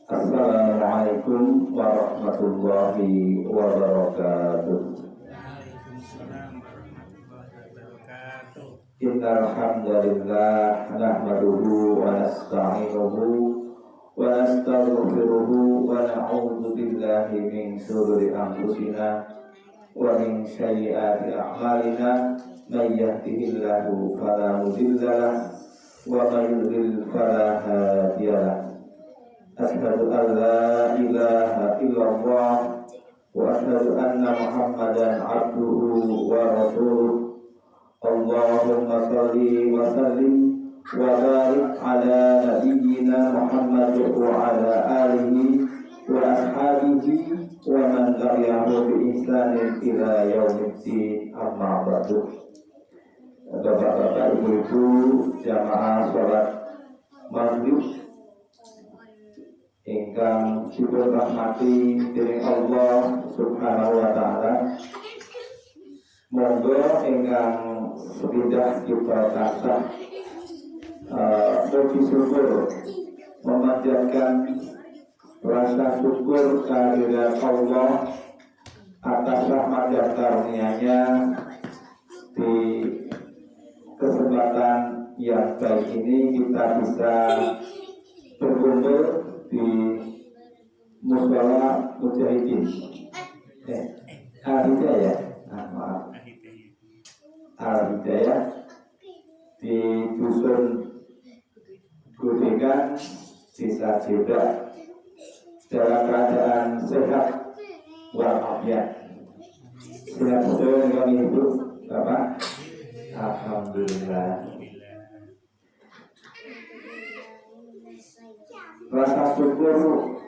Assalamualaikum warahmatullahi wabarakatuh. Waalaikumsalam warahmatullahi wabarakatuh. Innal hamdalillah nahmaduhu wa nasta'inuhu wa nastaghfiruhu wa na'udzu billahi min shururi anfusina wa min sayyiati a'malina. May yahdihillahu fala mudilla lahu wa may yudlil fala hadiya lahu. Asyhadu an la ilaha illallah wa asyhadu anna Muhammadan abduhu wa rasuluh. Allahumma shalli wa sallim wa barik ala nabiyyina Muhammad wa ala alihi wa ashabihi wa man tabi'ahu bi ihsanin ila yaumiddin. Amma ba'du. Bapak-bapak, ibu-ibu, jamaah salat maghrib ingkang dipun rahmati dening Allah Subhanahu wa taala, monggo ingkang sepindah kita tansah puji syukur memanjatkan rasa syukur kehadirat Allah atas rahmat dan karunia-Nya di kesempatan yang baik ini kita bisa berkumpul di Mushola Mujahidin Al-Hidayah, maaf, Al-Hidayah di Dusun Gudekan, Desa Jeddah, dalam keadaan sehat walafiat. Sehat betul kami hidup, Bapak. Alhamdulillah. Rasa syukur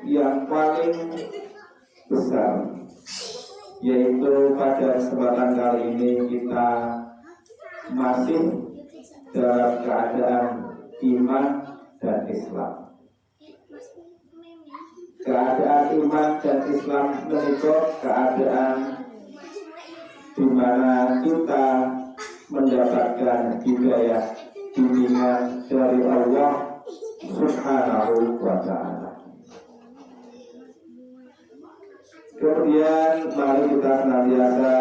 yang paling besar yaitu pada kesempatan kali ini kita masih dalam keadaan iman dan Islam. Keadaan iman dan Islam menikah keadaan di mana kita mendapatkan hidayah bimbingan dari Allah Subhanahu wa ta'ala. Kemudian mari kita senantiasa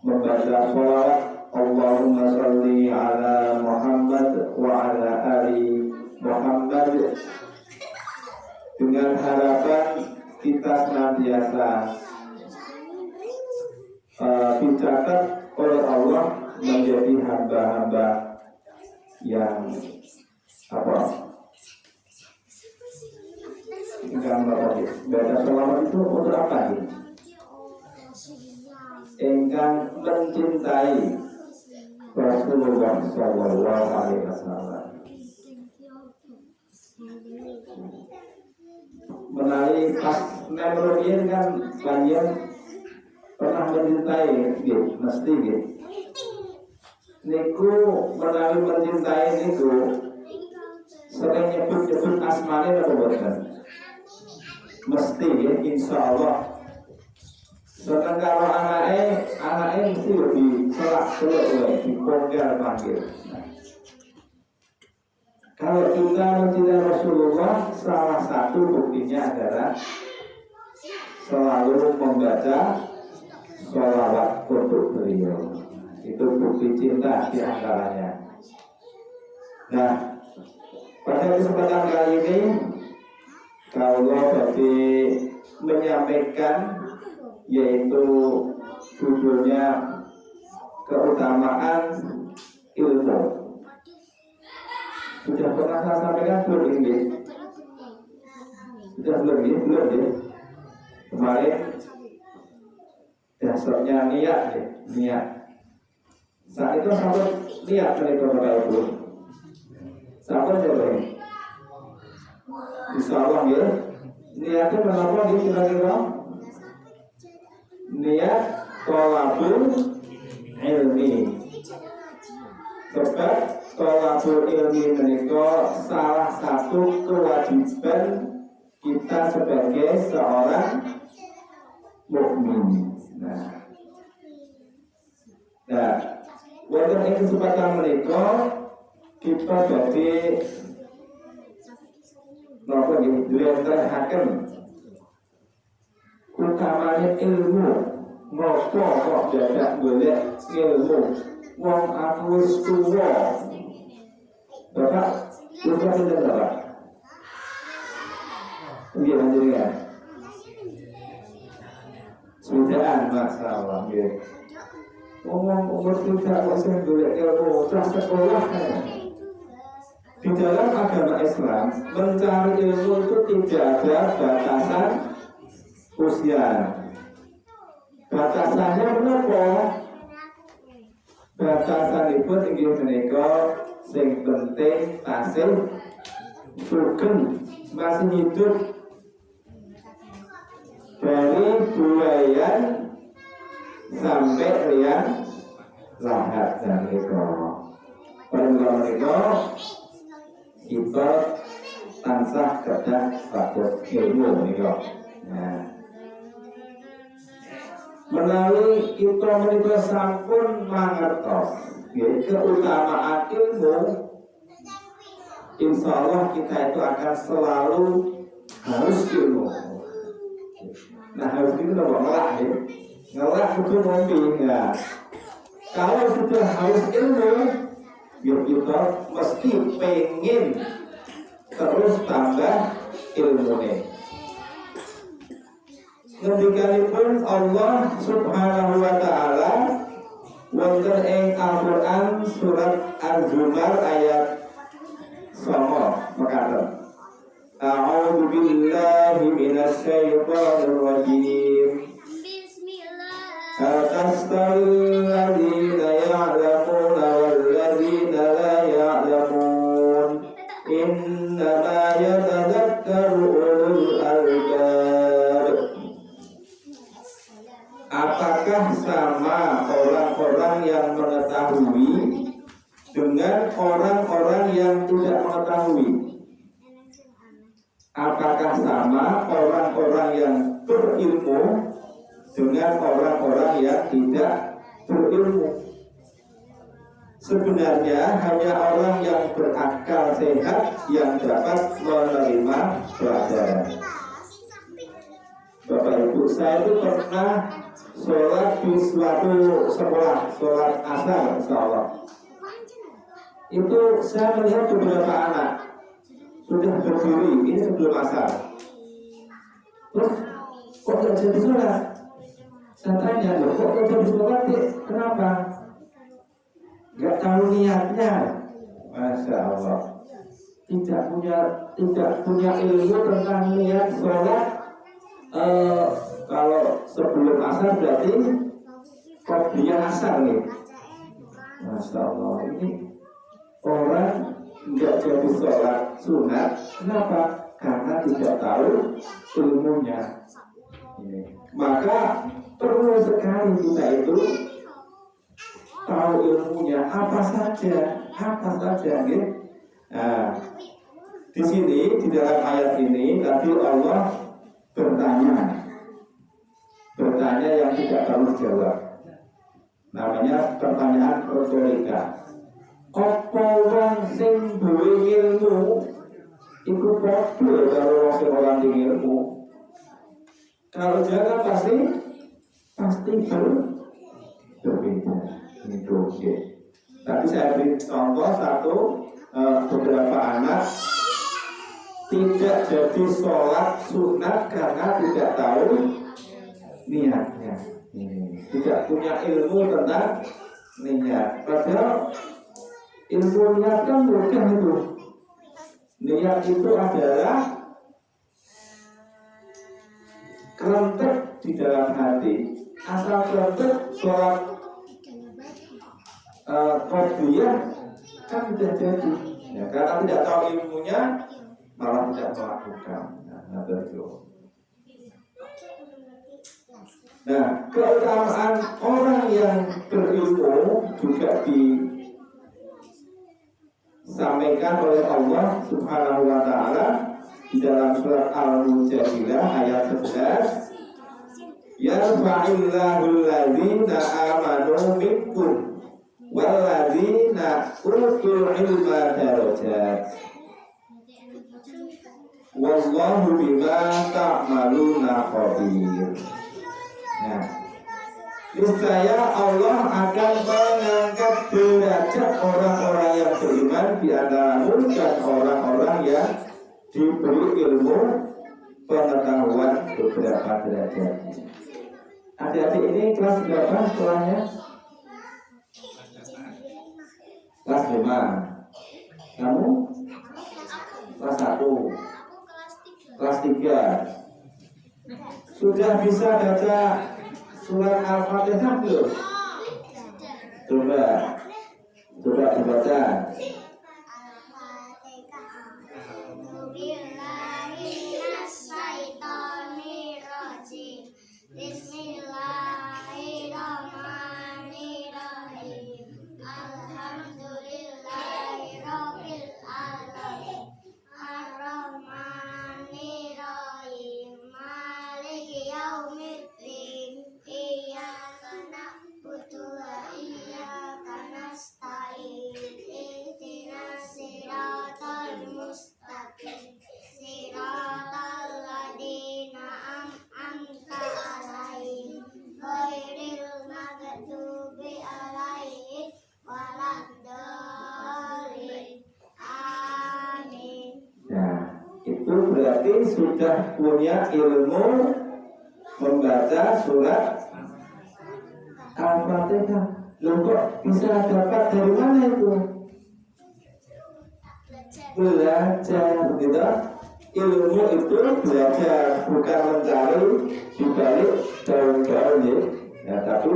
membaca sholawat Allahumma sholli ala Muhammad wa ala ali Muhammad, dengan harapan kita senantiasa dicatat oleh Allah menjadi hamba-hamba yang baca sholawat itu untuk apa ini? Engkang mencintai Rasulullah Sallallahu Alaihi Wasallam. Melalui pas memorian kan kalian pernah mencintai, gitu, mesti gitu. Niku menawi mencintai niku sering nyebut-nyebut asmane apa boten? Mesti ya, insya Allah. Sedangkan kalau anaknya mesti lebih selak-selak, diponggar panggil. Kalau kita mencintai Rasulullah, salah satu buktinya adalah selalu membaca sholawat untuk beliau. Itu bukti cinta di antaranya. Nah, pada kesempatan kali ini kalau bagi menyampaikan yaitu judulnya keutamaan ilmu. Sudah pernah saya sampaikan belum ini? Sudah belum ya? Kemarin dasarnya niat. Saat itu sampai lihat dari Bapak Ibu. Sampai coba. Insya Allah ya. Niatnya kenapa dia kira-kira? Niat thalabul ilmi. Sebab thalabul ilmi menika salah satu kewajiban kita sebagai seorang mukmin. Nah, wonten ing kesempatan menika kita jadi napa nggih njlentrehaken utamane ilmu. Ngopo kok dadak golek ilmu? Wong aku wis tuwa. Bapak, lupa pinter Bapak. Iya panjenengan. Sudaan masalah nggih. Ngomong umur tidak kok sing golek ilmu, terus sekolah kan. Di dalam agama Islam, mencari ilmu itu tidak ada batasan usia. Batasannya menapa? Batasanipun inggih menika sing penting tasih sugeng masih hidup dari buayan sampai liang lahat dan menika. Perkara menika kita tansah kedah bakut ilmu menika. Nah, menawi kita menika sampun mangertos keutamaan ilmu, insya Allah kita itu akan selalu harus ilmu. Nah harus itu apa? Ngelak ya, ngelak itu ngombe ya. Kalau sudah harus ilmu, ya kita mesti pengen terus tambah ilmunya. Ngendikanipun Allah Subhanahu wa taala wonten ing Al-Qur'an surat Az-Zumar ayat 9 mekaten. A'udzu billahi minasy syaithanir rajim. Bismillah. Tastal ladzina ya'lamuna wal ladzina la ya'lamun. Innama yatadhakkaru ulul albab. Apakah sama orang-orang yang mengetahui dengan orang-orang yang tidak mengetahui? Apakah sama orang-orang yang berilmu dengan orang-orang yang tidak berilmu? Sebenarnya hanya orang yang berakal sehat yang dapat menerima pelajaran. Bapak Ibu, saya itu pernah sholat di suatu sekolah, sholat asar insyaallah. Itu saya melihat beberapa anak sudah berdiri, ini sebelum asar. Terus, kok gak jadi sholat? Saya tanya, loh kok gak jadi sholat? Kenapa? Gak tahu niatnya. Masya Allah. Tidak punya ilmu tentang niat sholat. Kalau sebelum asar berarti qobliyah asar nih. Masya Allah, ini orang tidak jadi sholat sunat. Kenapa? Karena tidak tahu ilmunya. Maka perlu sekali kita itu tahu ilmunya apa saja nih. Nah, di sini di dalam ayat ini tadi Allah bertanya yang tidak harus jawab. Namanya pertanyaan retorika. Apa wong sing duwe ilmu iku padha karo wong sing ora duwe ilmu? Kalau jangan pasti berbeda. Itu oke. Tapi saya beri contoh satu, beberapa anak tidak jadi sholat sunat karena tidak tahu niatnya, tidak punya ilmu tentang niat. Padahal ilmu niat kan mudah itu. Niat itu adalah kerentek di dalam hati. Asal kerentek sholat qobliyah kan sudah jadi. Ya, karena tidak tahu ilmunya malah tidak melakukan. Nah, keutamaan orang yang berilmu juga disampaikan oleh Allah Subhanahu wa taala di dalam surat Al-Mujadilah ayat 11. Yarfa'illahu alladzina amanu minkum walladzina utul ilma darajat. wallahu bima ta'maluna khabir. Nah, niscaya Allah akan mengangkat derajat orang-orang yang beriman di antaramu dan orang-orang yang diberi ilmu pengetahuan beberapa derajat. Adik-adik ini kelas berapa sekolahnya? Kelas 5. Kamu? Kelas 1. Kelas 3. Sudah bisa baca surat Al-Fatihah belum? Coba dibaca. Bismillahirrahmanirrahim. Alhamdulillahirabbil alamin. Ar-Rahmanirrahim. Maliki yaumiddin. Iyyaka na'budu wa iyyaka nasta'in. Ihdinas siratal mustaqim. Siratal ladzina an'amta 'alaihim ghairil maghdubi 'alaihim waladdallin. Amin. Nah, itu berarti sudah punya ilmu membaca surat Al-Fatihah. Loh kok bisa dapat dari mana itu? Belajar, gitu. Ilmu itu belajar, bukan mencari di balik daun-daun ya, tapi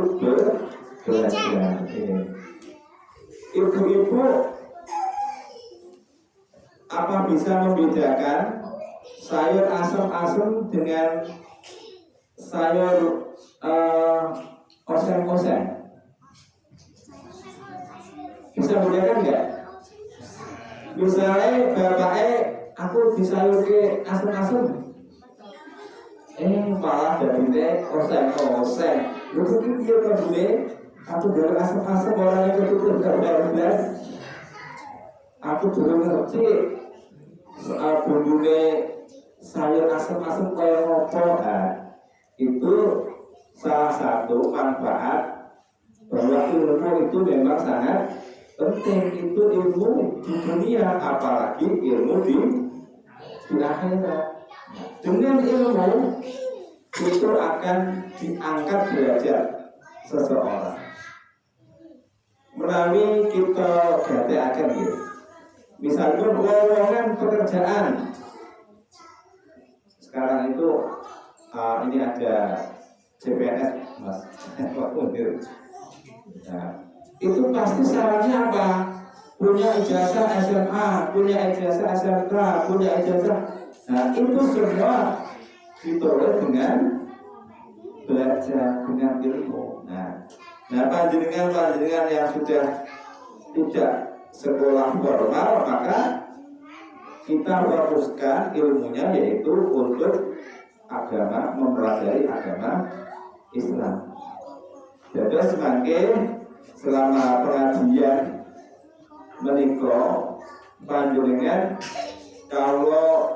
belajar. Ibu-ibu apa bisa membedakan sayur asem-asem dengan sayur oseng-oseng? Bisa membedakan nggak? Misalnya bapaknya aku disayurke asem-asem, malah dagingnya oseng-oseng. Lu mungkin dia kabule, aku dari asem-asem orang yang ketutup gak aku juga ngerti soal bumbunya sayur asem-asem kayak ngopo. Nah, itu salah satu manfaat bahwa ilmu itu memang sangat penting. Itu ilmu di dunia, apalagi ilmu di akhirat. Dengan ilmu itu akan diangkat derajat seseorang. Melalui kita gatekaken gitu. Misalnya lowongan pekerjaan. Sekarang itu ini ada CPNS, Mas. Nah, itu pasti syaratnya apa? Punya ijazah SMA, punya ijazah SMK, punya ijazah. Nah, itu semua ditolak dengan belajar, dengan ilmu. Nah, panjenengan yang sudah tidak sekolah formal, maka kita fokuskan ilmunya yaitu untuk agama, mempelajari agama Islam. Jadi semakin selama pengajian menikah panjenengan kalau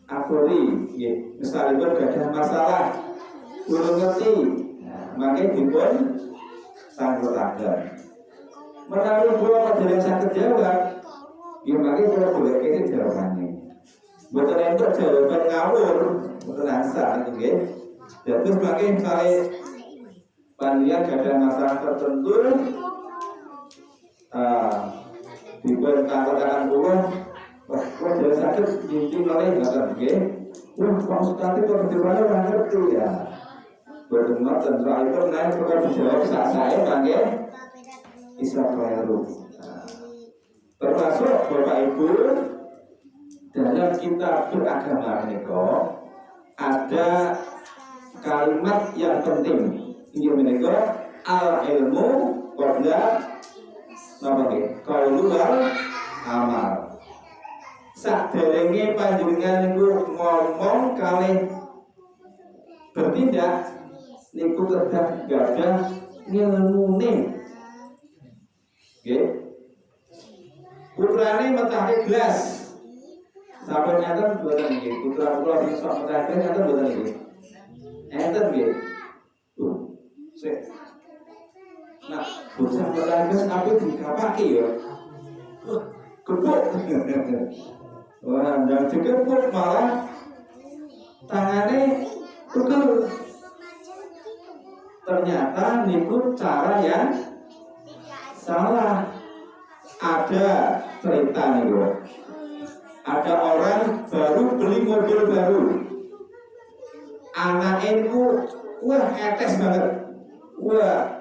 akuri, misalnya gak ada masalah, belum ngerti, makanya dipun sangkutaken. Menawi kula padha saged jawab, makanya kula boleh ini jawabannya. Mboten entuk jawaban ngawur, mboten asal nggih. Terus makanya misalnya panjenengan gak ada masalah tertentu, dipun sangkutaken kula. Wah, kalau tidak sakit, mimpi malah nggak ngerti. Wah, Pak Ustadz itu bagaimana nggak ngerti ya? Berdengar tentang itu naik kalau dijawab saat saya panggil Islam Kelahiru. Termasuk Bapak Ibu dalam kitab beragama menika ada kalimat yang penting. Ini menika al ilmu qabla qaulu wal amal. Saderenge panjenengan niku ngomong kalih bertindak niku kedah gadah ngilmune. Nggih. Putrane metake gelas. Sampai nyata buatan ini, putra-putra sing sok mutakhir nyata buatan ini. Enten nggih. Sik. Nah, bocah mutakhir apa dikapaki ya? Kebuk. Wah, dan dikebuk malah tangannya pegel. Ternyata niku cara yang salah. Ada cerita nih bro. Ada orang baru beli mobil baru. Anaknya itu wah etes banget. Wah,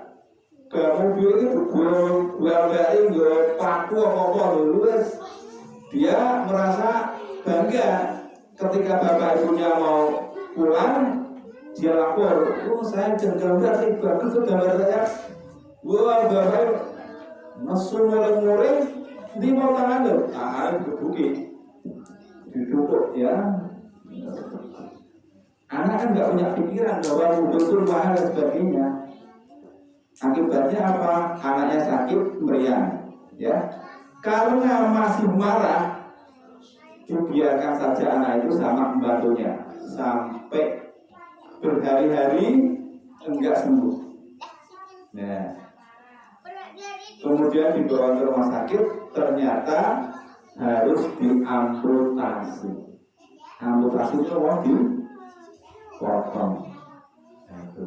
ke mobil itu buang balik gue paku apa lulus. Dia merasa bangga ketika bapak ibunya mau pulang, dia lapor, oh saya gambar nih bagus tuh gambar saya. Wah bapak masuk mulai di mau tangan loh, tangan kebuki, duduk ya. Anak kan nggak punya pikiran bahwa mobil itu mahal dan sebagainya. Akibatnya apa? Anaknya sakit meriang, ya. Karena masih marah, dibiarkan saja anak itu sama pembantunya sampai berhari-hari enggak sembuh. Nah, kemudian dibawa ke rumah sakit, ternyata harus diamputasi. Amputasi itu mau dipotong. Nah, itu.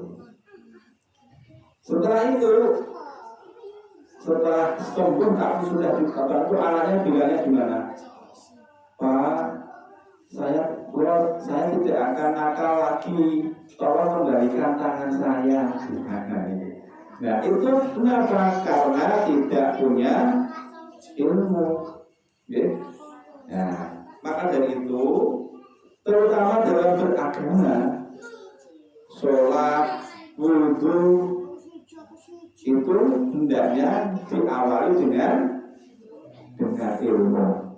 Setelah sembuh tapi sudah dibantu, anaknya bilangnya gimana? Pak, saya tidak akan nakal lagi. Tolong kembalikan tangan saya. Nah itu kenapa? Karena tidak punya ilmu. Nah, maka dari itu, terutama dalam beragama, sholat, wudhu, itu hendaknya diawali dengan ilmu.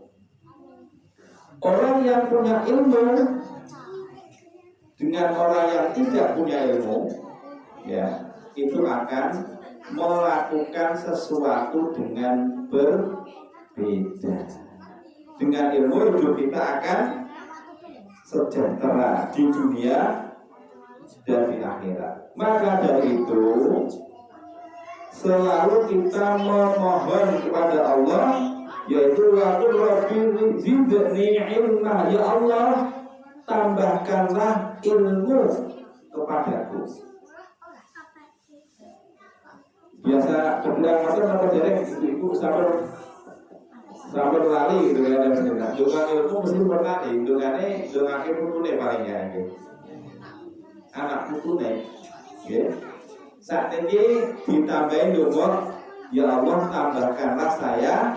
Orang yang punya ilmu dengan orang yang tidak punya ilmu, ya, itu akan melakukan sesuatu dengan berbeda. Dengan ilmu hidup kita akan sejahtera di dunia dan di akhirat. Maka dari itu selalu kita memohon kepada Allah, yaitu waqul rabbi zidni ilma, ya Allah tambahkanlah ilmu kepadaku. Biasa kebilang macam apa derek ibu sampai lali gitu kan, dengan ilmu mesti berlari, dengan putune palingnya gitu. Anak putune ya. Saat ini ditambahin donga, ya Allah tambahkanlah saya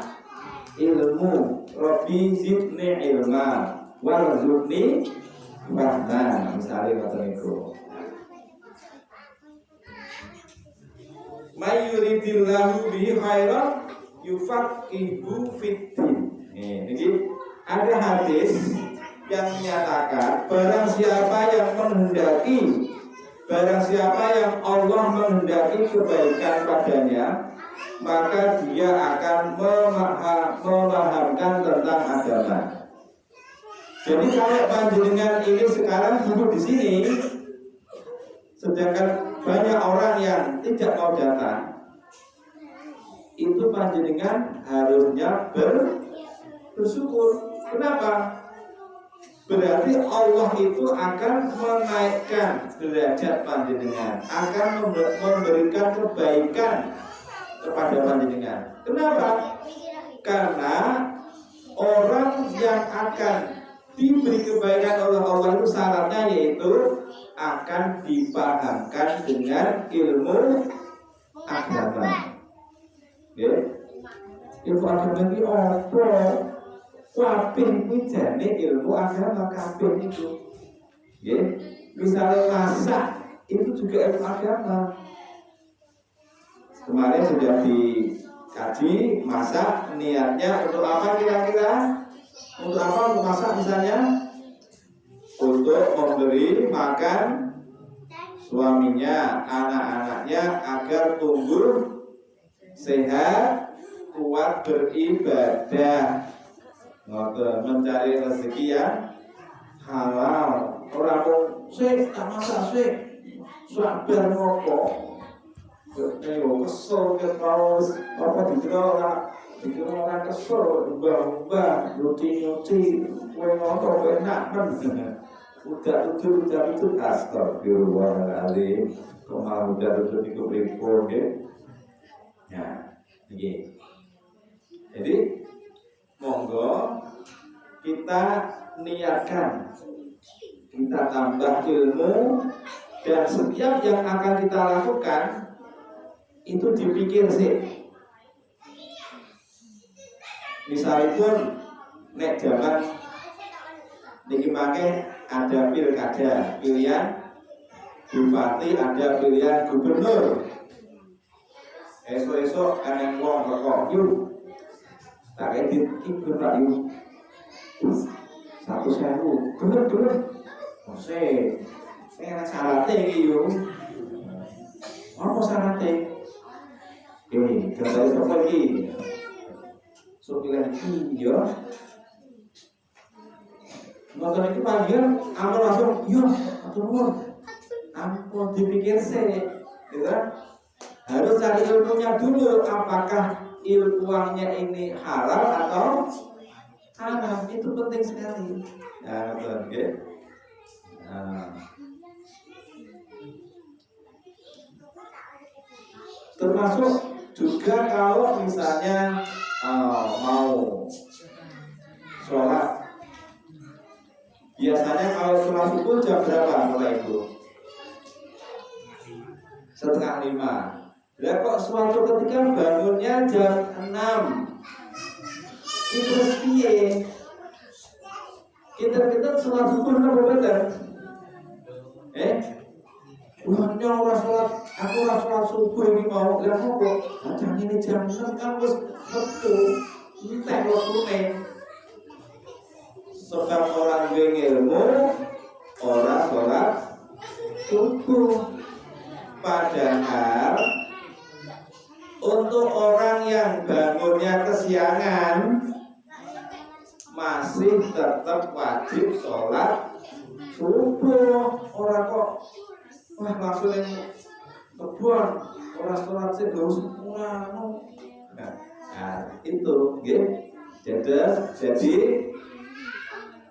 ilmu, Rabbi zidni ilma warzuqni fahma, misalnya kata niku. May yuridillahu bihi khairan yufaqihu fiddin. Jadi ada hadis yang menyatakan barang siapa yang Allah menghendaki kebaikan padanya, maka dia akan memahamkan tentang agama. Jadi kalau panjenengan ini sekarang duduk di sini, sedangkan banyak orang yang tidak mau datang, itu panjenengan harusnya bersyukur. Kenapa? Berarti Allah itu akan menaikkan derajat panjenengan, akan memberikan kebaikan kepada panjenengan. Kenapa? Karena orang yang akan diberi kebaikan oleh Allah itu syaratnya yaitu akan dipahamkan dengan ilmu agama. Ya, ilmu agama ini apa? Kabeh iki jane ilmu agama kabeh itu. Ya, misalnya masak itu juga ilmu agama. Kemarin sudah dikaji masak niatnya untuk apa kira-kira? Untuk apa untuk masak misalnya? Untuk memberi makan suaminya, anak-anaknya agar tumbuh sehat, kuat beribadah. mencari rezeki yang halal. Orang sih tak masak sih, sabar ngopo. Kesel apa dikira orang kesel, mbah nyuci, kue ngotor enak kan. Udah itu astagfirullahaladzim. Kok malah udah itu berikut ya. Nah, begini. Jadi monggo kita niatkan, kita tambah ilmu, dan setiap yang akan kita lakukan itu dipikir sih. Misalipun nek zaman niki mangke ada pilkada, pilihan bupati, ada pilihan gubernur. Esok-esok ana wong kok yuk tak edit iki tak yuk 100.000 bener ose ana syaratnya iki yuk apa syaratnya ini gambar apa iki so pilihan iki yo motor itu panggilan aku langsung yuk atur ampun dipikir sih gitu. Harus cari ilmunya dulu, apakah ilmuannya ini halal atau haram. Itu penting sekali. Nah, betul, okay? Nah. Termasuk juga kalau misalnya mau sholat. Biasanya kalau sholat subuh jam berapa mulai itu? 4:30. Lah kok suatu ketika bangunnya jam 6. Itu piye? Kita sholat subuh napa bener? Wahnya ora sholat, aku ora sholat subuh iki mau. Lah kok jam ini jam 6 kan wis metu. Entek waktune. Sebab orang duwe ilmu ora sholat subuh. Padahal untuk orang yang bangunnya kesiangan masih tetap wajib sholat subuh. Orang kok wah langsung yang kebun orang sholat sih gak usah. Nah itu gitu. Jadi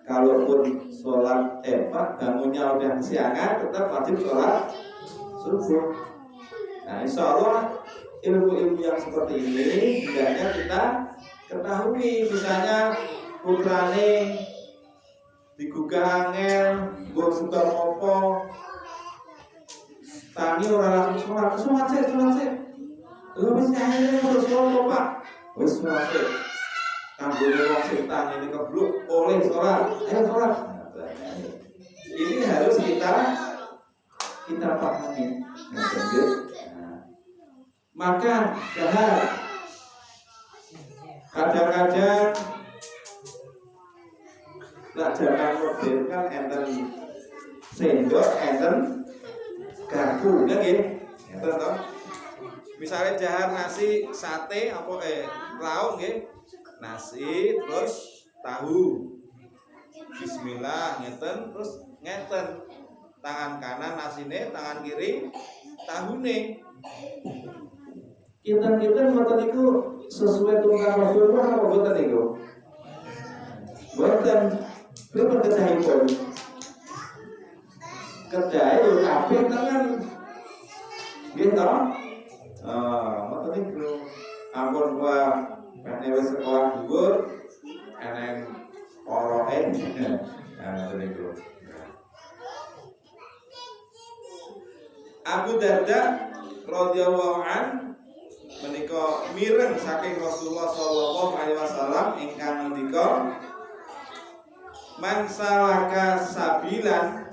kalaupun sholat bangunnya udah kesiangan tetap wajib sholat subuh. Nah insya Allah ilmu-ilmu yang seperti ini hendaknya kita ketahui. Misalnya putrane digugah angel, mbok suka mopo, tani ora langsung sholat sih. Lha wis nyahene terus sholat Pak. Wis sholat sih. Kanggone wong sing tani ini kebluk oleh sholat. Ayo sholat. Ini harus kita pahami. Maka kadang-kadang lah zaman modern kan enten sendok, enten garpu, ya nggih. Enten to. Misale jahar nasi sate apa lauk nggih. Nasi terus tahu. Bismillah ngeten terus ngeten. Tangan kanan nasine, tangan kiri tahune. Kita mboten niku sesuai tuntunan Rasulullah apa mboten niku? Mboten. Pripun kedahipun? Kedahe yo kabeh tangan. Nggih to? Mboten niku. Ampun wae nek wis sekolah dhuwur eneng oroke. Mboten niku. Abu Darda radhiyallahu an menika mireng saking Rasulullah sallallahu alaihi wasallam ingkang ngendika man salaka sabilan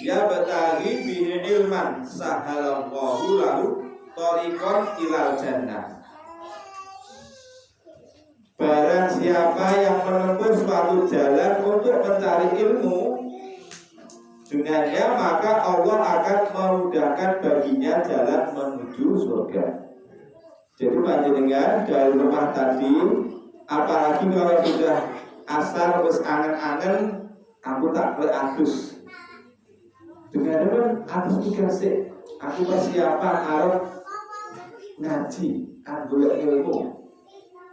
ya bataghi bihi ilman sahalallahu lahu thariqan ilal jannah. Barang siapa yang menempuh suatu jalan untuk mencari ilmu dengannya, maka Allah akan memudahkan baginya jalan menuju surga. Jadi panjenengan dari rumah tadi, apalagi kalau sudah asar wis angen-angen aku tak kowe adus. Dengan adus pikir sik, aku persiapan arep ngaji, golek ilmu.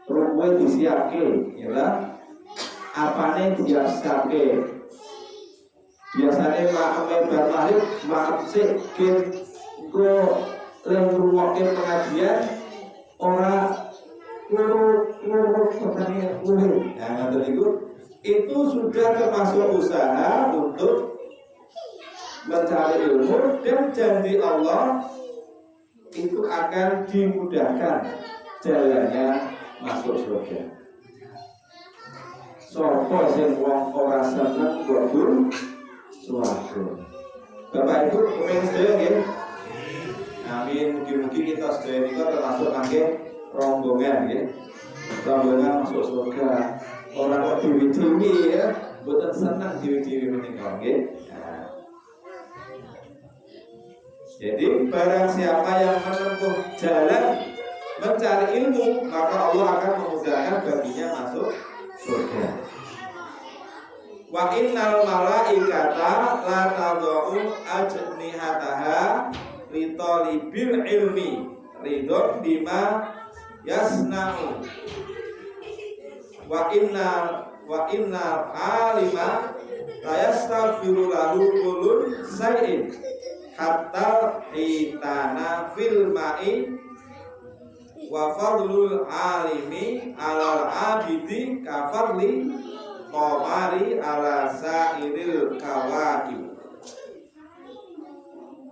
Ruwe disiapke, ya. Apane disiapke. Biasane maem bar maghrib, maem sik gen engko leng ngrungokke pengajian ora katanya luhur. Nah, ngoten itu sudah termasuk usaha untuk mencari ilmu, dan janji Allah itu akan dimudahkan jalannya masuk surga. Sopo sing wong ora seneng mlebu swarga. Bapak Ibu kepengin sedaya nggih? Amin. Mugi-mugi kita sedaya nika termasuk mangke rombongan nggih. Rombongan masuk surga. Orang kok diwi-diwi ya, mboten seneng diwi-diwi menika nggih. Nah. Jadi barang siapa yang menempuh jalan mencari ilmu, maka Allah akan memudahkan baginya masuk surga. Wa innal malaikata la tad'u ajnihataha li talibil ilmi ridon bima yasna'u. Wa inna alima la yastaghfiru lahu kullu shay'in hatta hitana fil ma'i wa fadlul alimi alal abidi kafadli qamari ala sairil kawakib.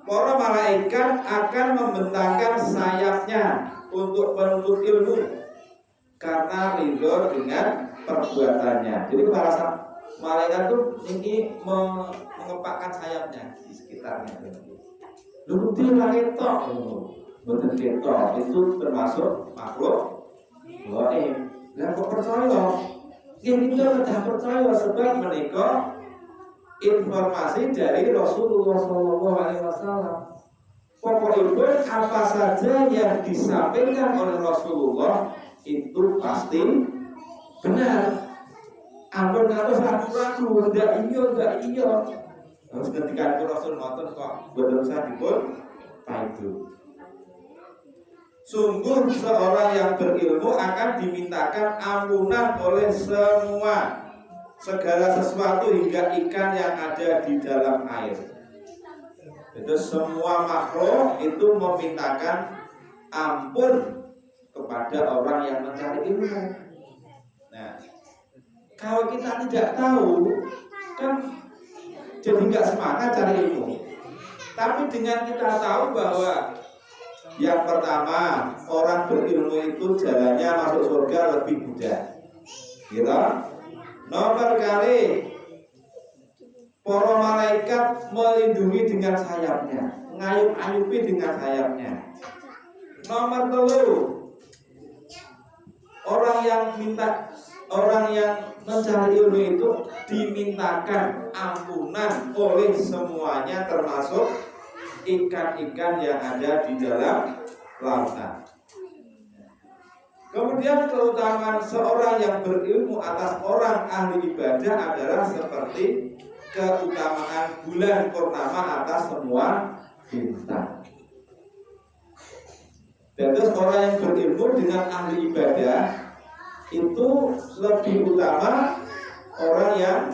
Para malaikat akan membentangkan sayapnya untuk menuntut ilmu karena ridho dengan perbuatannya. Jadi para malaikat itu ini mengepakkan sayapnya di sekitarnya. Lalu dia langit tok, betul ketok itu termasuk makhluk gaib. Lah kok percaya? Ini kita tidak percaya sebab menika informasi dari Rasulullah SAW. Pokoknya apa saja yang disampaikan oleh Rasulullah itu pasti benar. Ampun harus ragu-ragu, enggak iya. Terus ketika Rasul ngotot kok betul usah dipun itu. Sungguh seorang yang berilmu akan dimintakan ampunan oleh segala sesuatu hingga ikan yang ada di dalam air. Itu semua makhluk itu memintakan ampun kepada orang yang mencari ilmu. Nah, kalau kita tidak tahu, kan jadi nggak semangat cari ilmu. Tapi dengan kita tahu bahwa yang pertama, orang berilmu itu jalannya masuk surga lebih mudah. Gitu? Nomor kali, para malaikat melindungi dengan sayapnya, ngayup-ayupi dengan sayapnya. Nomor 3, orang yang mencari ilmu itu dimintakan ampunan oleh semuanya, termasuk ikan-ikan yang ada di dalam lautan. Kemudian keutamaan seorang yang berilmu atas orang ahli ibadah adalah seperti keutamaan bulan purnama atas semua bintang. Dan terus orang yang berilmu dengan ahli ibadah itu lebih utama orang yang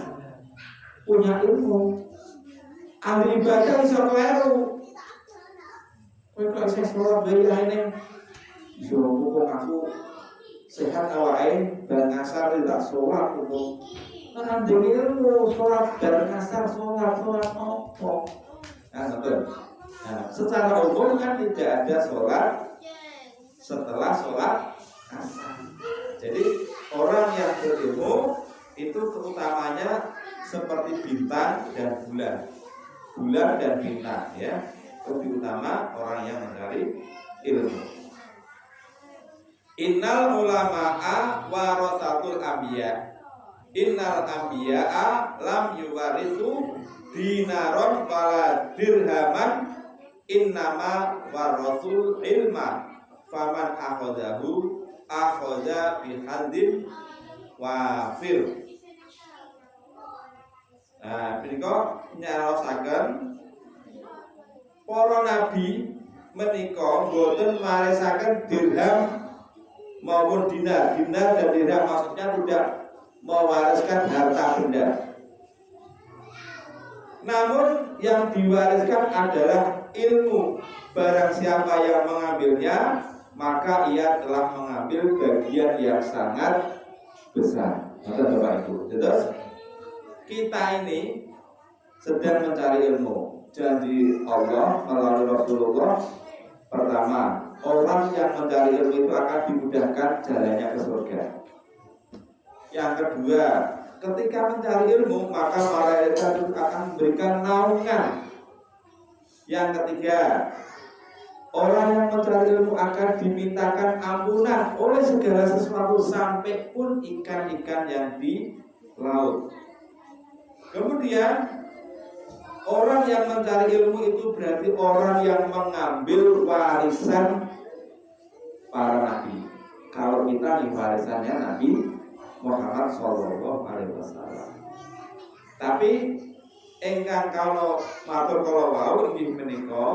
punya ilmu. Ahli ibadah bisa keliru. Kalau saya sholat bayi ini, hukum aku sehat awalnya dan ngasar tidak sholat hukum. Nah, ilmu sholat dan ngasar sholat apa? Nah, betul. Nah, secara umum kan tidak ada sholat setelah sholat asar. Jadi orang yang berilmu itu keutamanya seperti bintang dan bulan dan bintang, ya. Lebih utama orang yang mencari ilmu. Innal ulama'a warasatul anbiya. Innal anbiya'a lam yuwarithu dinaron wala dirhaman, innama warasul ilma. Faman akhadahu akhadha bihadin wafir. Nah, menika nyarosaken para nabi menika boten marisaken dirham maupun dinar. Dinar dan dirham maksudnya tidak mewariskan harta benda. Namun yang diwariskan adalah ilmu. Barang siapa yang mengambilnya, maka ia telah mengambil bagian yang sangat besar. Bapak Ibu. Terus kita ini sedang mencari ilmu. Janji Allah melalui Rasulullah, pertama, orang yang mencari ilmu itu akan dimudahkan jalannya ke surga. Yang kedua, ketika mencari ilmu maka malaikat itu akan memberikan naungan. Yang ketiga, orang yang mencari ilmu akan dimintakan ampunan oleh segala sesuatu sampai pun ikan-ikan yang di laut. Kemudian orang yang mencari ilmu itu berarti orang yang mengambil warisan para nabi. Kalau kita nih warisannya Nabi Muhammad Shallallahu Alaihi Wasallam. Tapi engkang kalau matur kalau wau inggih menika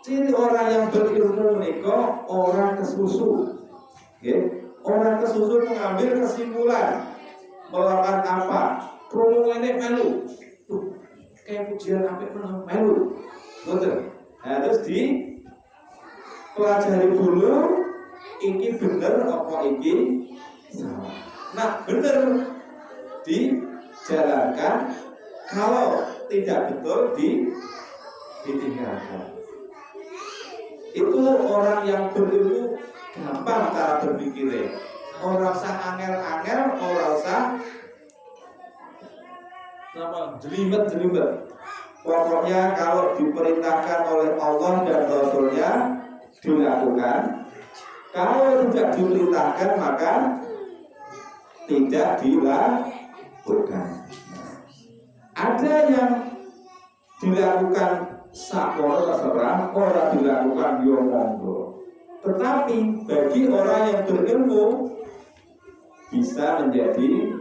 ciri orang yang berilmu menika orang kesusu. Okay? Orang kesusu mengambil kesimpulan melakukan apa? Krungu ini melu. Kayak pujian apik melu. Betul. Nah, terus di pelajari dulu iki bener apa iki salah. Nah, bener dijalankan, kalau tidak betul ditinggalkan. Itu orang yang berilmu gampang cara berpikirnya. Orang usah angel-angel, orang usah jelimet-jelimet. Pokoknya kalau diperintahkan oleh Allah dan Rasulnya dilakukan. Kalau tidak diperintahkan maka tidak dilakukan. Ada yang dilakukan sakor terserah, orang dilakukan yo monggo. Tetapi bagi orang yang berilmu bisa menjadi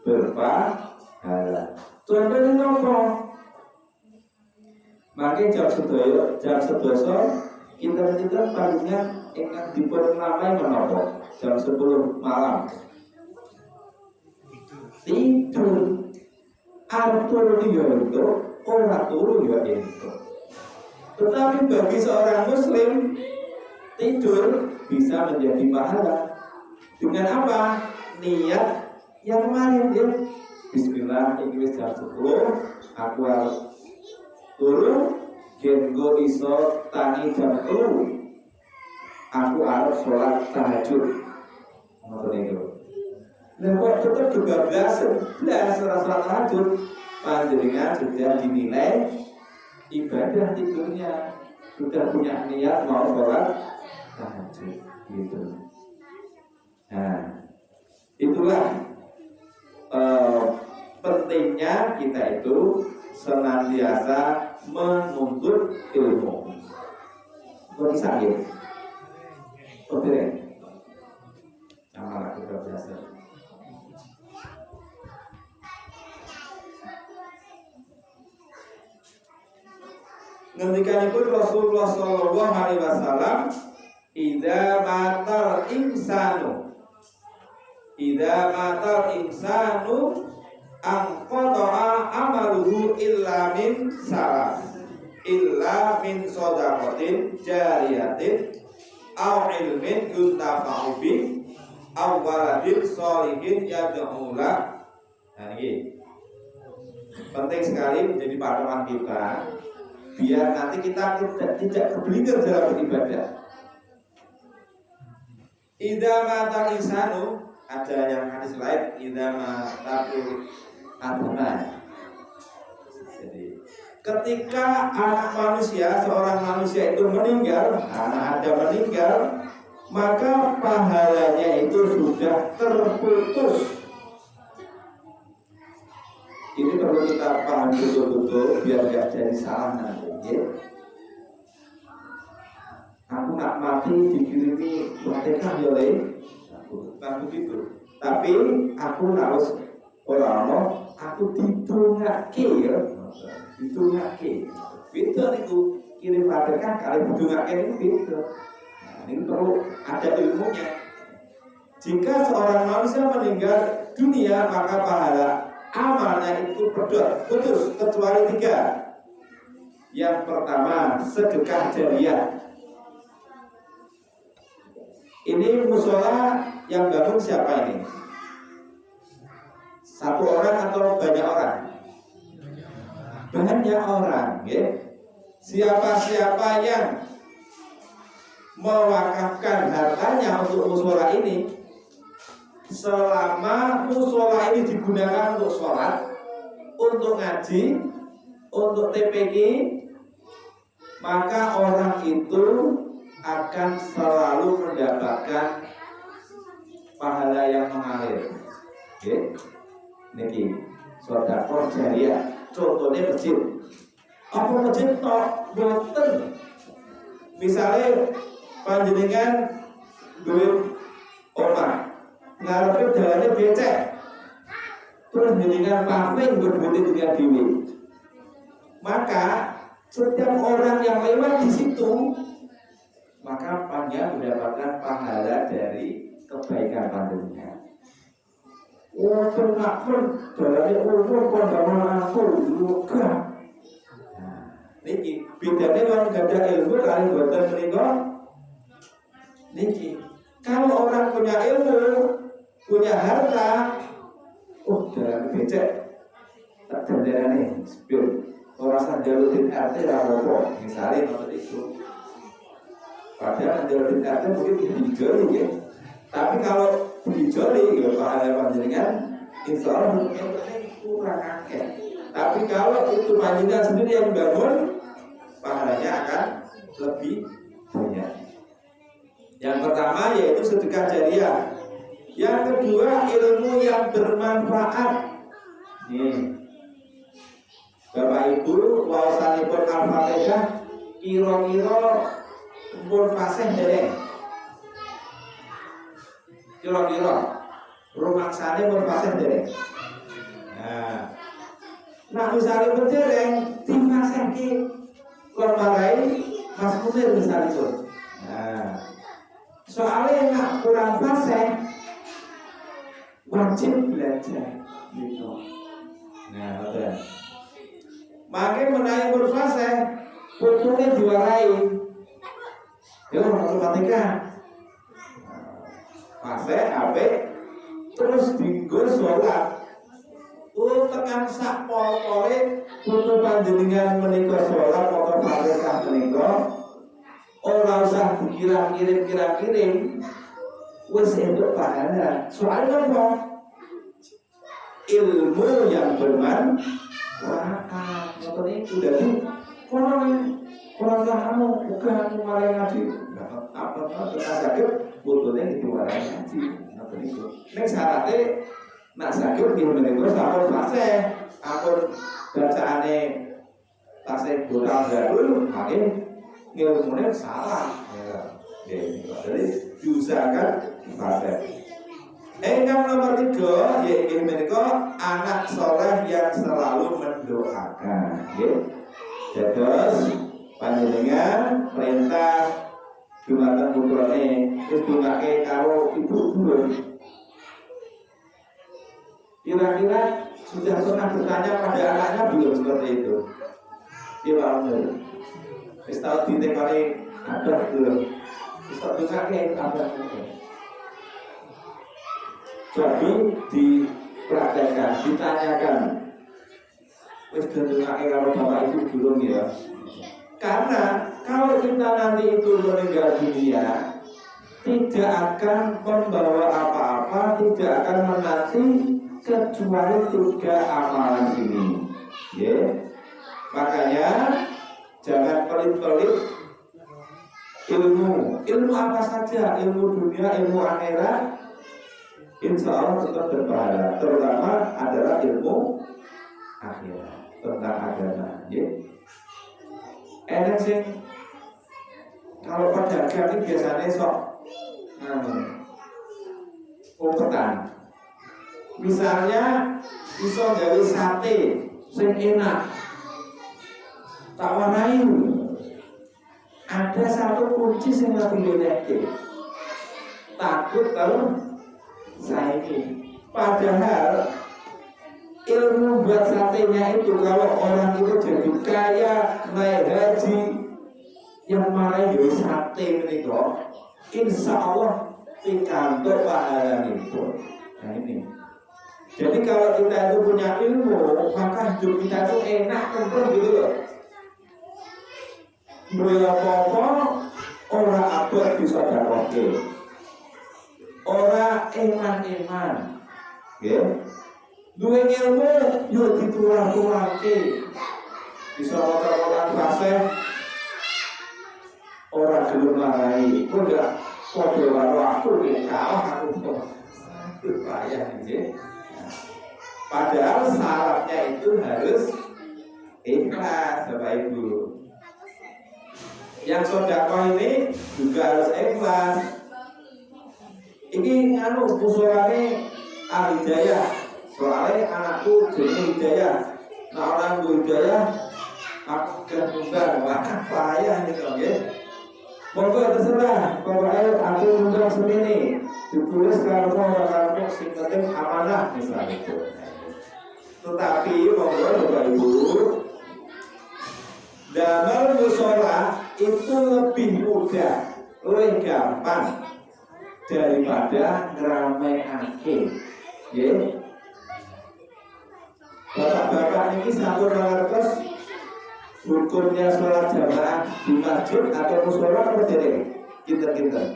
berpahala. Contohnya nopo? Maka jam sedoso kita palingan ingkang dipun namai menapa? Jam 10 malam. Tidur. Arep turu ya itu, ora turu ya itu. Tetapi bagi seorang muslim tidur bisa menjadi pahala. Dengan apa? Niat yang kemarin dia bismillah iki wis jam 10 aku harus turu gengo iso tangi jam 10 aku harus sholat tahajud. Ngoten niku. Lah kok tetep kebablasan blas ora sholat tahajud, panjenengan sudah dinilai ibadah tidurnya, sudah punya niat mau sholat tahajud gitu. Nah, itulah pentingnya kita itu senantiasa menuntut ilmu. Kok sakit? Oke. Nama kita biasa. Ngendikanipun Rasulullah Shallallahu Alaihi Wasallam, "Idza matal insanu anqata'a amaluhu illa min salah, illa min shadaqatin jariyatin aw ilmin yuntafa'u bih aw waladin sholihin yad'u lah." Nah ini penting sekali menjadi padoan kita biar nanti kita tidak keblinger dalam beribadah. Idza matal insanu, ada yang hadis lain idza matal aduna. Jadi ketika anak manusia, seorang manusia itu meninggal, anak Adam meninggal, maka pahalanya itu sudah terputus. Ini perlu kita paham betul-betul biar tidak jadi salah nanti. Ya? Aku nak mati dikirimi Fatihah ya le, bukan begitu. Tapi aku harus Ora ono aku didongake ya. Didongake. Beda niku kirim Fatihah kali didongake niku beda. Nah, ini perlu ada ilmunya. Jika seorang manusia meninggal dunia maka pahala amalnya itu putus kecuali 3. Yang pertama sedekah jariyah. Ini musola yang bangun siapa ini? Satu orang atau banyak orang? Banyak orang, ya. Siapa-siapa yang mewakafkan hartanya untuk musola ini, selama musola ini digunakan untuk sholat, untuk ngaji, untuk TPQ, maka orang itu akan selalu mendapatkan pahala yang mengalir. Oke, niki sedekah jariyah. Contohnya masjid. Apa masjid tok boten? Misalnya panjenengan duit omah, ngarepe dalane becek, terus jenengan paving berduit dengan dewi. Maka setiap orang yang lewat di situ, maka panjang mendapatkan pahala dari kebaikan panjenengan. Oh, pernah dari umur kondangan aku juga. Niki bedanya orang gak ada ilmu kali buatan menikah. Niki kalau orang punya ilmu, punya harta, oh dalam becek tak jadinya nih, spill. Orang sanjalutin RT rapopo, misalnya seperti itu. Padahal sanjalutin RT mungkin dijoli ya. Tapi kalau dijoli, ya pahala panjenengan, insya Allah yang penting kurang akeh. Tapi kalau itu panjenengan sendiri yang bangun, pahalanya akan lebih banyak. Yang pertama yaitu sedekah jariyah. Yang kedua ilmu yang bermanfaat. Nih, Bapak Ibu, wawasanipun Al-Fatihah kira-kira pun fasih dereng. Kira-kira rumangsane pun fasih dereng. Nah misalnya berdereng difasihke kon marai Mas Munir misalnya pun. Soalnya nak kurang fasih wajib belajar gitu. Nah, betul. Makin menaik berfase, putunya diwarai. Ya, matematika. Fase, ape, terus dinggo sholat. Tekan sak pol-pole, putu panjenengan menikah sholat, atau fatihah menikah. Orang usah dikira-kirim, wis entuk pahala. Soalnya apa? Ilmu yang bermanfaat. Contohnya itu dari orang kamu bukan mulai ngaji. Apa kita sakit, butuhnya itu mulai ngaji. Contohnya itu. Ini syaratnya nak sakit di menikah sama fase. Akun bacaannya fase bukan dulu, makin ilmunya salah. Jadi diusahakan fase. Yang nomor 3 yaitu menika anak soleh yang selalu mendoakan. Terus panjenengan perintah dumateng putrane wis dongake karo ibu dulur. Kira-kira sudah pernah bertanya pada anaknya belum seperti itu? Iya, wis tau ditekoni ada belum? Wis tau dongake ada belum? Jadi dipraktekkan, ditanyakan. Wis dendungake kalau bapak ibu belum ya. Karena kalau kita nanti itu meninggal dunia, tidak akan membawa apa-apa, tidak akan menanti kecuali 3 amalan ini. Ya. Makanya jangan pelit-pelit ilmu apa saja, ilmu dunia, ilmu akhirat. Insya Allah tetap berpahala. Terutama adalah ilmu akhirat tentang agama. Enak sih. Kalau pedagang ini biasanya sok umpetan. Misalnya iso gawe sate sing enak. Tak warai. Ada satu kunci sing aku beneke. Takut kalau saiki. Padahal ilmu buat satenya itu kalau orang itu jadi kaya naik haji yang mana jadi sate menika, insya Allah pikantuk pahala itu. Nah ini. Jadi kalau kita itu punya ilmu, maka hidup kita itu enak tentu gitu loh. Mulai apa-apa orang abad bisa dakwahke, orang eman-eman, ya. Duwe ilmu yo ditular-tularke. Bisa waca-wacan fasih ora gelem marai. Kok enggak padha karo aku iki kalah aku. Payah nggih. Padahal syaratnya itu harus ikhlas, Bapak Ibu. Yang sedekah ini juga harus ikhlas. Iki anu usulane Al-Hidayah. Soalnya anakku jadi Hidayah. Nah orang Hidayah aku kan bukan wah payah nih dong ya. Pokoknya terserah. Pokoknya aku undang semini ditulis kalau orang-orang sing penting amanah misalnya itu. Tetapi Bapak Ibu, damel mushola itu lebih mudah, lebih gampang daripada ngerameake. Ya. Bapak-bapak ini sampun ngertos hukumnya sholat jamaah di masjid atau mushola apa dereng? Kinten-kinten.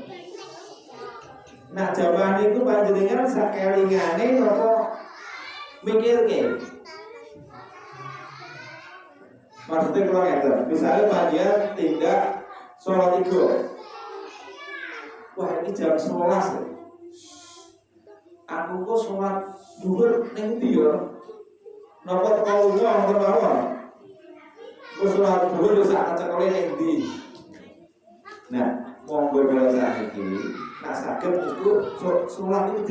Nah jamaah itu panjenengan sakelingane apa mikirke? Maksudnya kalau ngeten, misalnya panjenengan tidak sholat itu, wah ini jam 11. Aku kok sholat zuhur ning ndi ya? Napa kalau wong terbawa, terus sholat zuhur bisa kecekole ning ndi? Nah, monggo belajar iki, nak saged itu sholat itu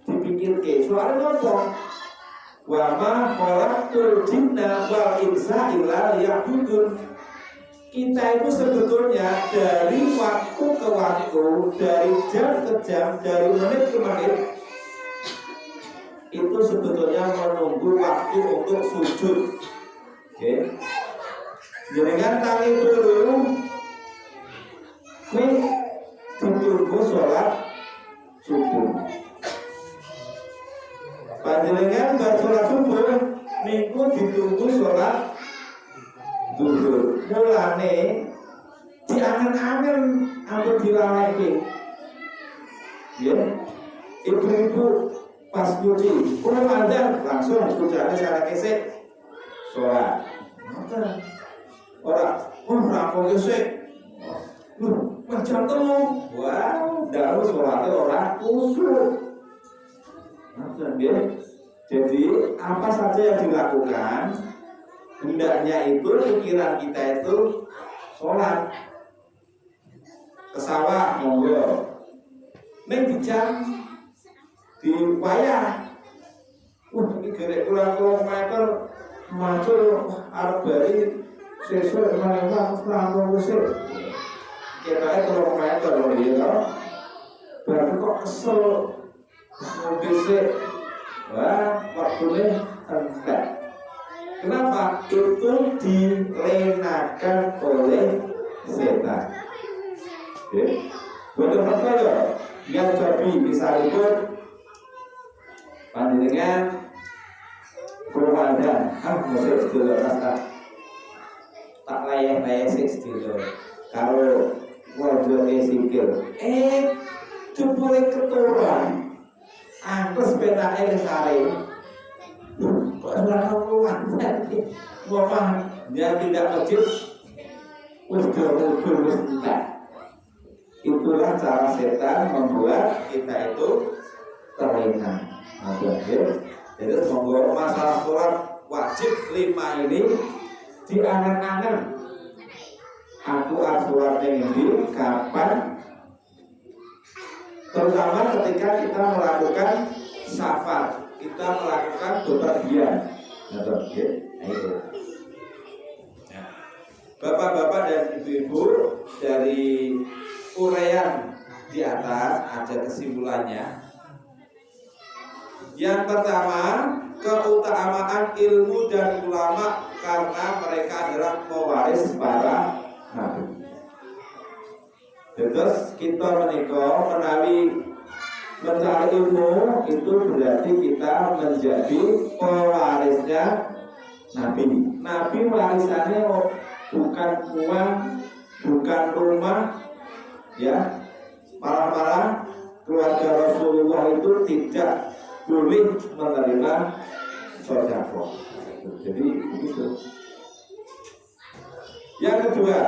dipikirke. Soalnya napa? Wa ma khalaqtul jinna wal insa illa liya'budun. Kita itu sebetulnya dari waktu ke waktu, dari jam ke jam, dari menit ke menit, itu sebetulnya menunggu waktu untuk sujud. Oke. Jangan tangi dulu. Ini ditunggu sholat subuh. Panjenengan bar sholat subuh, niku ditunggu sholat zuhur. Mulane diangen-angen ampun dilaleke. Ya. Ibu-ibu pas nyuci, kurang ada langsung ujarnya secara kesek sholat. Orang, rampung kesek. Macam temu, wow, dalu sholatnya orang khusyuk. Jadi apa saja yang dilakukan, hendaknya itu pikiran kita itu sholat. Ke sawah, monggo. Neng jam di wayah, ini gerek pulang meter, macul arep bari sesuk maneh rampung wis. Kira-kira 3 meter loh ya. Berarti kok kesel bisik. Wah, waktunya enggak. Kenapa? Itu dilenakan oleh setan. Oke. Betul apa ya? Yang jadi misalipun panjenengan Ramadan, musik sedulur rasa tak layak sih sedulur. Kalau wajah sikil, jebule keturun, angkes penake sare. Kok ora karuan tadi. Bapak dia tidak masjid, wis wis enggak. Itulah cara setan membuat kita itu terlena. Jadi monggo masalah sholat wajib 5 ini diangan-angan. Aku sholatnya ini kapan? Terutama ketika kita melakukan safar. kita melakukan bepergian. Nah, itu. Ya. Bapak-bapak dan ibu-ibu, dari uraian di atas ada kesimpulannya. Yang pertama, keutamaan ilmu dan ulama karena mereka adalah pewaris para nabi. Terus kita menawi mencari ilmu itu berarti kita menjadi pewarisnya nabi. Nabi warisannya bukan uang, bukan rumah, ya. Malah keluarga Rasulullah itu tidak boleh menerima sedekah. Jadi begitu. Yang kedua,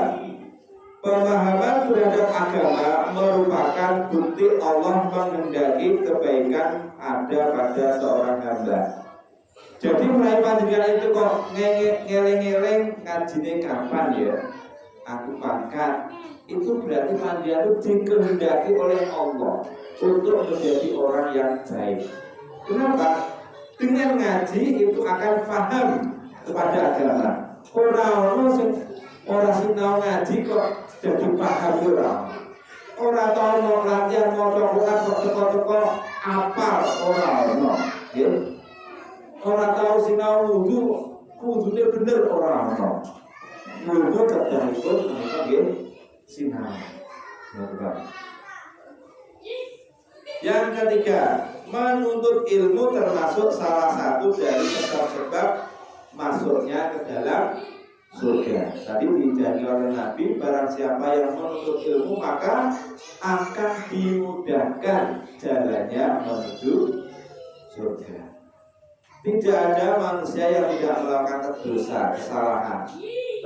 pemahaman terhadap agama merupakan bukti Allah menghendaki kebaikan ada pada seorang hamba. Jadi mulai panjenengan itu kok ngeleng-ngeleng ngajine kapan ya? Aku pangkat. Itu berarti panjenengan itu dikehendaki oleh Allah untuk menjadi orang yang baik. Kenapa? Dengan ngaji itu akan paham kepada agama. Orang sinau ngaji kok jadi paham orang. Orang tahu mau latihan mau Quran kok teko-teko apal orang. Ya. Orang tahu sinau wudunya bener orang. Wudu terjahit mereka dia sinau. Yang ketiga, menuntut ilmu termasuk salah satu dari sebab-sebab masuknya ke dalam surga. Tadi dijanji oleh Nabi, barang siapa yang menuntut ilmu maka akan dimudahkan jalannya menuju surga. Tidak ada manusia yang tidak melakukan dosa, kesalahan,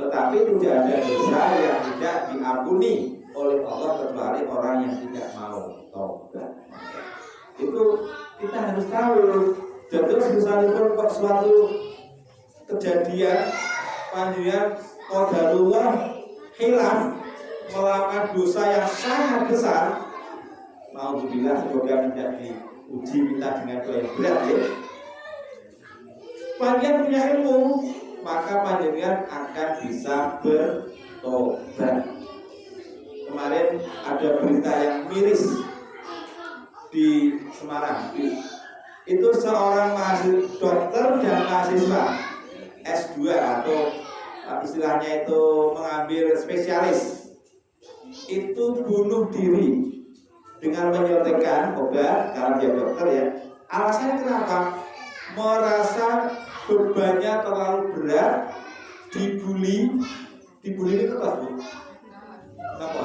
tetapi tidak ada dosa yang tidak diampuni oleh Allah kecuali orang yang tidak mau taubat. Itu kita harus tahu. Jadi misalnya kok suatu kejadian panjenengan qadarullah hilaf melakukan dosa yang sangat besar, mau dibilang semoga tidak diuji kita dengan yang berat ya. Panjenengan punya ilmu, maka panjenengan akan bisa bertobat. Kemarin ada berita yang miris di Semarang. Itu seorang mahasiswa dokter dan mahasiswa S2 atau istilahnya itu mengambil spesialis, itu bunuh diri dengan menyuntikkan obat karena dia dokter ya. Alasannya kenapa? Merasa bebannya terlalu berat, dibully itu apa Bu? Kenapa?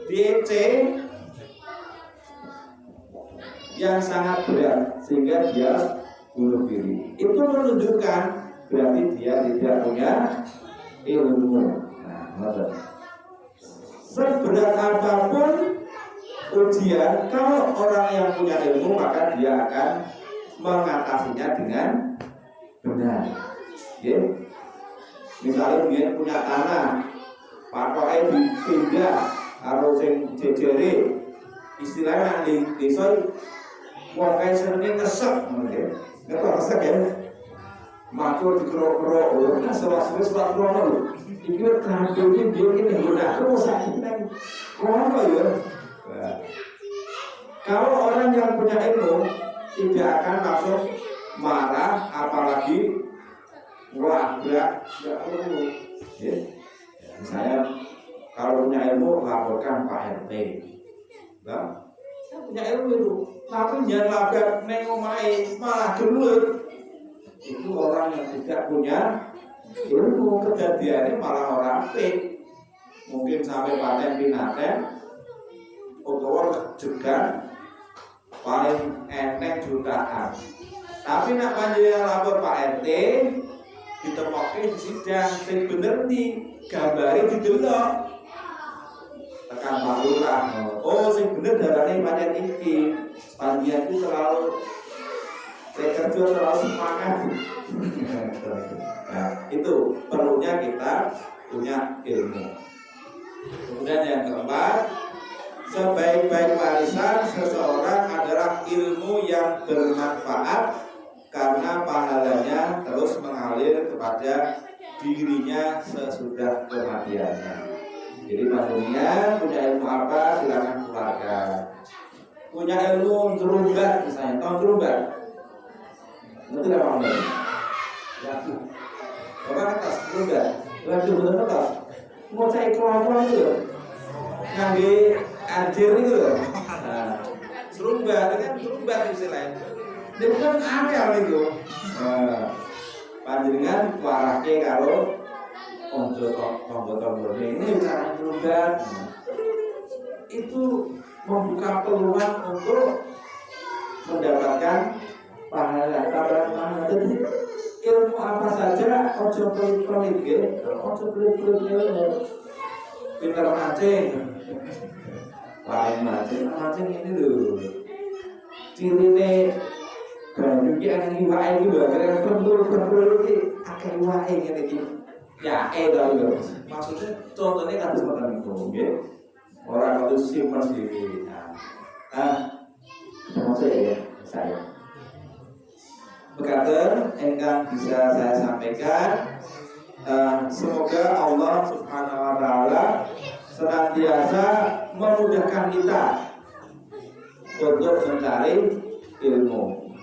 DC yang sangat berat sehingga dia bunuh diri. Itu menunjukkan berarti dia tidak punya ilmu. Nah, seberat apapun ujian, kalau orang yang punya ilmu maka dia akan mengatasinya dengan benar. Ya. Misalnya dia punya tanah, pakoknya dipindah harus yang jejere, istilahnya di desa wong kaya senenge ngesek mungkin. Ngerti ngesek ya? Makul dikerok-kerok, nah selas-selas krono. Iki terakhirnya dia ini guna terus sakit lagi. Krono ya. Kalau orang yang punya ilmu tidak akan langsung marah, apalagi wabrak, ya perlu. Ya. Misalnya kalau punya ilmu laporkan Pak RT. Nah, saya punya ilmu itu, tapi jangan labrak nengomai malah gelut. Itu orang yang tidak punya ilmu, kejadiannya malah orang fake. Mungkin sampai paten pinaten, atau jegan paling enek jutaan. Tapi nak panjenengan lapor Pak RT, ditemokke di sidang, sing bener nih gambare didelok. Tekan Pak Lurah. Oh, sing bener darane pancen iki. Panjenengan itu terlalu kerja terlalu semangat. Nah, itu perlunya kita punya ilmu. Kemudian yang keempat, sebaik-baik warisan seseorang adalah ilmu yang bermanfaat karena pahalanya terus mengalir kepada dirinya sesudah kematiannya. Jadi panjenengan punya ilmu apa silakan keluarkan. Punya ilmu terumbat misalnya, tahu terumbat? Ngerti apa namanya? Waduh, bapak kertas terumbat. Waduh betul kertas. Mau cari kelompok itu loh, ngangge anjir itu loh. Nah, terumbat itu kan terumbat istilahnya. Dia bukan angel itu. Panjenengan warake karo ojo tombol-tombol ini cara terumbat. Itu membuka peluang untuk mendapatkan pahala. Jadi ilmu apa saja ojo pelit-pelit gitu, ojo pelit-pelit ilmu. Pintar mancing, lain mancing ini loh. Cirine banyu ki ana iwake iki lho, kira kumpul-kumpul iki akeh iwake ngene iki. Ya to lho. Maksudnya contohnya kados ngoten niku nggih. Ora kudu simpen dhewe. Maksud ya saya. Berkata engkang bisa saya sampaikan, semoga Allah Subhanahu wa taala senantiasa memudahkan kita untuk mencari ilmu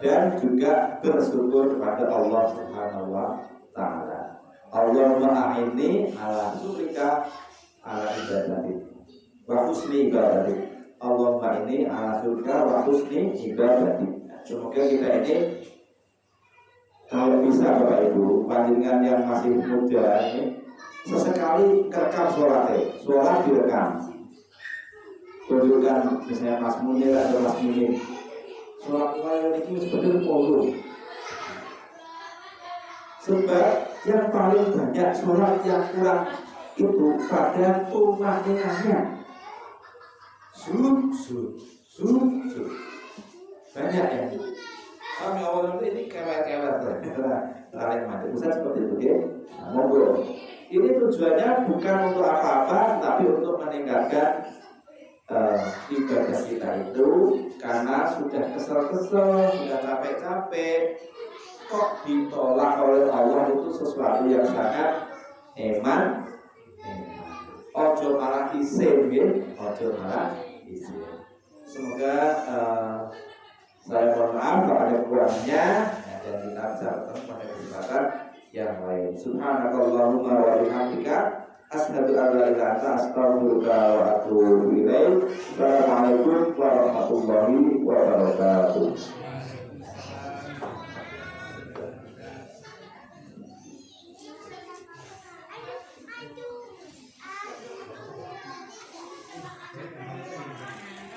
dan juga bersyukur kepada Allah Subhanahu wa taala. Allahumma a'inni ala syukrika ala ibadati wa husni ibadati. Allahumma inni ala syukrika wa husni ibadati. Semoga kita ini kalau bisa Bapak Ibu, panjenengan yang masih muda ini sesekali kerekam sholat direkam. Tunjukkan misalnya Mas Munir atau Mas Munir. Sholat kalian itu seperti polo. Sebab yang paling banyak sholat yang kurang itu pada tumaninahnya. Sud. Banyak ya. Kami awal ini kewet-kewet lain macam. Ustaz seperti itu ya. Monggo. Ini tujuannya bukan untuk apa-apa, tapi untuk meningkatkan ibadah kita itu, karena sudah kesel-kesel, sudah capek-capek, kok ditolak oleh Allah itu sesuatu yang sangat eman. Ojo malah isin, ojo malah isin. Semoga saya mohon maaf kalau ada kurangnya, dan kita bisa bertemu pada kesempatan yang lain. Subhanakallahumma wa bihamdika asyhadu an la ilaha illa anta astaghfiruka wa atubu ilaik. Assalamualaikum warahmatullahi wabarakatuh.